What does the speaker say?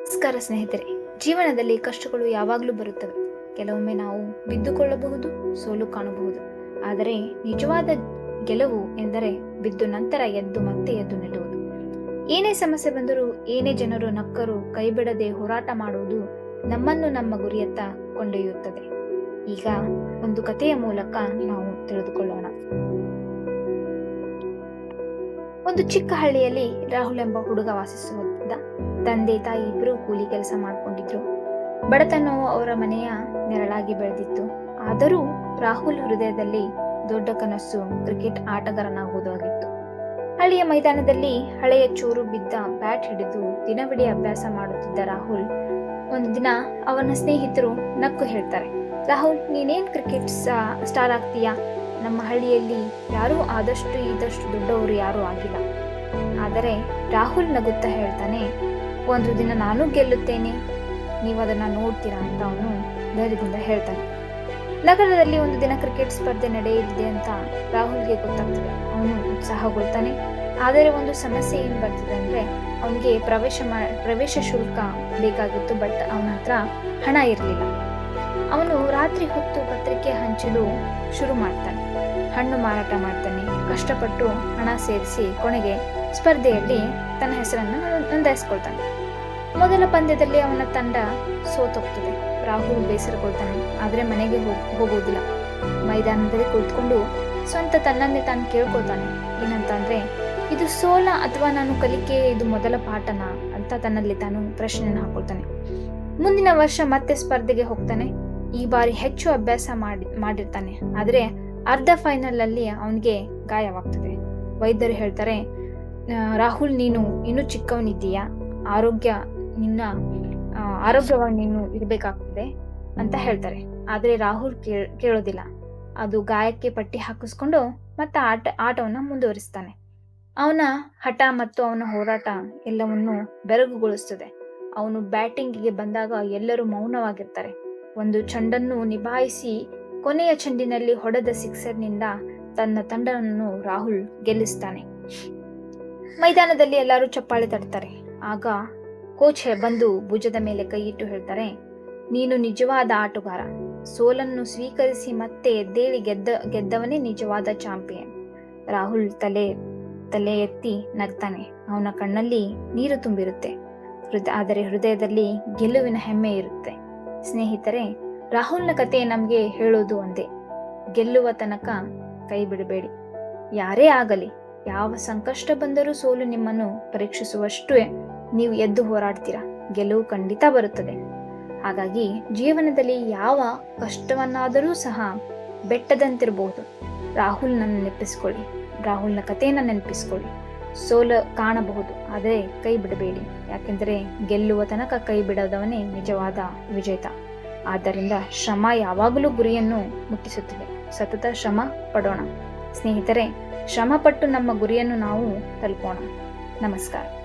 ನಮಸ್ಕಾರ ಸ್ನೇಹಿತರೆ. ಜೀವನದಲ್ಲಿ ಕಷ್ಟಗಳು ಯಾವಾಗಲೂ ಬರುತ್ತವೆ. ಕೆಲವೊಮ್ಮೆ ನಾವು ಬಿದ್ದುಕೊಳ್ಳಬಹುದು, ಸೋಲು ಕಾಣಬಹುದು. ಆದರೆ ನಿಜವಾದ ಗೆಲುವು ಎಂದರೆ ಬಿದ್ದು ನಂತರ ಮತ್ತೆ ಎದ್ದು ನಿಲ್ಲುವುದು. ಏನೇ ಸಮಸ್ಯೆ ಬಂದರೂ, ಏನೇ ಜನರು ನಕ್ಕರೂ ಕೈಬಿಡದೆ ಹೋರಾಟ ಮಾಡುವುದು ನಮ್ಮನ್ನು ನಮ್ಮ ಗುರಿಯತ್ತ ಕೊಂಡೊಯ್ಯುತ್ತದೆ. ಈಗ ಒಂದು ಕಥೆಯ ಮೂಲಕ ನಾವು ತಿಳಿದುಕೊಳ್ಳೋಣ. ಒಂದು ಚಿಕ್ಕ ಹಳ್ಳಿಯಲ್ಲಿ ರಾಹುಲ್ ಎಂಬ ಹುಡುಗ ವಾಸಿಸುತ್ತಿದ್ದ. ತಂದೆ ತಾಯಿ ಇಬ್ಬರು ಕೂಲಿ ಕೆಲಸ ಮಾಡಿಕೊಂಡಿದ್ರು. ಬಡತನವು ಅವರ ಮನೆಯ ನೆರಳಾಗಿ ಬೆಳೆದಿತ್ತು. ಆದರೂ ರಾಹುಲ್ ಹೃದಯದಲ್ಲಿ ದೊಡ್ಡ ಕನಸು ಕ್ರಿಕೆಟ್ ಆಟಗಾರನಾಗುವುದು ಆಗಿತ್ತು. ಹಳ್ಳಿಯ ಮೈದಾನದಲ್ಲಿ ಹಳೆಯ ಚೂರು ಬಿದ್ದ ಬ್ಯಾಟ್ ಹಿಡಿದು ದಿನವಿಡೀ ಅಭ್ಯಾಸ ಮಾಡುತ್ತಿದ್ದ ರಾಹುಲ್ ಒಂದು ದಿನ ಅವನ ಸ್ನೇಹಿತರು ನಕ್ಕು ಹೇಳ್ತಾರೆ, ರಾಹುಲ್, ನೀನೇನ್ ಕ್ರಿಕೆಟ್ ಸ್ಟಾರ್ ಆಗ್ತೀಯಾ? ನಮ್ಮ ಹಳ್ಳಿಯಲ್ಲಿ ಯಾರೂ ಇದಷ್ಟು ದೊಡ್ಡವರು ಯಾರೂ ಆಗಿಲ್ಲ. ಆದರೆ ರಾಹುಲ್ ನಗುತ್ತಾ ಹೇಳ್ತಾನೆ, ಒಂದು ದಿನ ನಾನು ಗೆಲ್ಲುತ್ತೇನೆ, ನೀವು ಅದನ್ನ ನೋಡ್ತೀರಾ ಅಂತ ಅವನು ಧೈರ್ಯದಿಂದ ಹೇಳ್ತಾನೆ. ನಗರದಲ್ಲಿ ಒಂದು ದಿನ ಕ್ರಿಕೆಟ್ ಸ್ಪರ್ಧೆ ನಡೆಯಲಿದೆ ಅಂತ ರಾಹುಲ್ಗೆ ಗೊತ್ತಾಗ್ತದೆ. ಅವನು ಉತ್ಸಾಹಗೊಳ್ತಾನೆ. ಆದರೆ ಒಂದು ಸಮಸ್ಯೆ ಏನ್ ಬರ್ತದೆ ಅಂದ್ರೆ, ಅವನಿಗೆ ಪ್ರವೇಶ ಶುಲ್ಕ ಬೇಕಾಗಿತ್ತು. ಬಟ್ ಅವನ ಹತ್ರ ಹಣ ಇರಲಿಲ್ಲ. ಅವನು ರಾತ್ರಿ ಹೊತ್ತು ಪತ್ರಿಕೆ ಹಂಚಲು ಶುರು ಮಾಡ್ತಾನೆ. ಹಣ್ಣು ಮಾರಾಟ ಮಾಡ್ತಾನೆ. ಕಷ್ಟಪಟ್ಟು ಹಣ ಸೇರಿಸಿ ಕೊನೆಗೆ ಸ್ಪರ್ಧೆಯಲ್ಲಿ ತನ್ನ ಹೆಸರನ್ನು ನೋಂದಾಯಿಸ್ಕೊಳ್ತಾನೆ. ಮೊದಲ ಪಂದ್ಯದಲ್ಲಿ ಅವನ ತಂಡ ಸೋತೋಗ್ತದೆ. ರಾಹುಲ್ ಬೇಸರಗೊಳ್ತಾನೆ. ಆದ್ರೆ ಮನೆಗೆ ಹೋಗೋದಿಲ್ಲ. ಮೈದಾನದಲ್ಲಿ ಕುಳಿತುಕೊಂಡು ಸ್ವಂತ ತನ್ನನ್ನೇ ತಾನು ಕೇಳ್ಕೊಳ್ತಾನೆ. ಏನಂತ ಅಂದ್ರೆ, ಇದು ಸೋಲ ಅಥವಾ ನಾನು ಕಲಿಕೆ, ಇದು ಮೊದಲ ಪಾಠನ ಅಂತ ತನ್ನಲ್ಲಿ ತಾನು ಪ್ರಶ್ನೆಯನ್ನು ಹಾಕೊಳ್ತಾನೆ. ಮುಂದಿನ ವರ್ಷ ಮತ್ತೆ ಸ್ಪರ್ಧೆಗೆ ಹೋಗ್ತಾನೆ. ಈ ಬಾರಿ ಹೆಚ್ಚು ಅಭ್ಯಾಸ ಮಾಡಿರ್ತಾನೆ. ಆದ್ರೆ ಅರ್ಧ ಫೈನಲ್ ಅಲ್ಲಿ ಅವನಿಗೆ ಗಾಯವಾಗ್ತದೆ. ವೈದ್ಯರು ಹೇಳ್ತಾರೆ, ರಾಹುಲ್, ನೀನು ಇನ್ನೂ ಚಿಕ್ಕವನಿದ್ದೀಯಾ, ಆರೋಗ್ಯವಾಗಿ ನೀನು ಇರ್ಬೇಕಾಗ್ತದೆ ಅಂತ ಹೇಳ್ತಾರೆ. ಆದ್ರೆ ರಾಹುಲ್ ಕೇಳೋದಿಲ್ಲ. ಅದು ಗಾಯಕ್ಕೆ ಪಟ್ಟಿ ಹಾಕಿಸ್ಕೊಂಡು ಮತ್ತೆ ಆಟವನ್ನ ಮುಂದುವರಿಸ್ತಾನೆ. ಅವನ ಹಠ ಮತ್ತು ಅವನ ಹೋರಾಟ ಎಲ್ಲವನ್ನು ಬೆರಗುಗೊಳಿಸ್ತದೆ. ಅವನು ಬ್ಯಾಟಿಂಗಿಗೆ ಬಂದಾಗ ಎಲ್ಲರೂ ಮೌನವಾಗಿರ್ತಾರೆ. ಒಂದು ಚೆಂಡನ್ನು ನಿಭಾಯಿಸಿ ಕೊನೆಯ ಚೆಂಡಿನಲ್ಲಿ ಹೊಡೆದ ಸಿಕ್ಸರ್ನಿಂದ ತನ್ನ ತಂಡವನ್ನು ರಾಹುಲ್ ಗೆಲ್ಲಿಸ್ತಾನೆ. ಮೈದಾನದಲ್ಲಿ ಎಲ್ಲರೂ ಚಪ್ಪಾಳೆ ತಟ್ತಾರೆ. ಆಗ ಕೋಚ್ ಬಂದು ಭುಜದ ಮೇಲೆ ಕೈ ಇಟ್ಟು ಹೇಳ್ತಾರೆ, ನೀನು ನಿಜವಾದ ಆಟಗಾರ. ಸೋಲನ್ನು ಸ್ವೀಕರಿಸಿ ಮತ್ತೆ ಎದ್ದೇಳಿ ಗೆದ್ದವನೇ ನಿಜವಾದ ಚಾಂಪಿಯನ್. ರಾಹುಲ್ ತಲೆ ಎತ್ತಿ ನಗ್ತಾನೆ. ಅವನ ಕಣ್ಣಲ್ಲಿ ನೀರು ತುಂಬಿರುತ್ತೆ. ಆದರೆ ಹೃದಯದಲ್ಲಿ ಗೆಲುವಿನ ಹೆಮ್ಮೆ ಇರುತ್ತೆ. ಸ್ನೇಹಿತರೆ, ರಾಹುಲ್ನ ಕತೆ ನಮ್ಗೆ ಹೇಳೋದು ಒಂದೇ, ಗೆಲ್ಲುವ ತನಕ ಕೈ ಬಿಡಬೇಡಿ. ಯಾರೇ ಆಗಲಿ, ಯಾವ ಸಂಕಷ್ಟ ಬಂದರೂ ಸೋಲು ನಿಮ್ಮನ್ನು ಪರೀಕ್ಷಿಸುವಷ್ಟು ನೀವು ಎದ್ದು ಹೋರಾಡ್ತೀರಾ. ಗೆಲುವು ಖಂಡಿತ ಬರುತ್ತದೆ. ಹಾಗಾಗಿ ಜೀವನದಲ್ಲಿ ಯಾವ ಕಷ್ಟವನ್ನಾದರೂ ಸಹ ಬೆಟ್ಟದಂತಿರಬಹುದು. ರಾಹುಲ್ನ ಕಥೆಯನ್ನ ನೆನಪಿಸ್ಕೊಳ್ಳಿ. ಸೋಲು ಕಾಣಬಹುದು, ಆದರೆ ಕೈ ಬಿಡಬೇಡಿ. ಯಾಕೆಂದರೆ ಗೆಲ್ಲುವ ತನಕ ಕೈ ಬಿಡದವನೇ ನಿಜವಾದ ವಿಜೇತ. ಆದ್ದರಿಂದ ಶ್ರಮ ಯಾವಾಗಲೂ ಗುರಿಯನ್ನು ಮುಟ್ಟಿಸುತ್ತದೆ. ಸತತ ಶ್ರಮ ಪಡೋಣ ಸ್ನೇಹಿತರೆ. ಶ್ರಮಪಟ್ಟು ನಮ್ಮ ಗುರಿಯನ್ನು ನಾವು ತಲುಪೋಣ. ನಮಸ್ಕಾರ.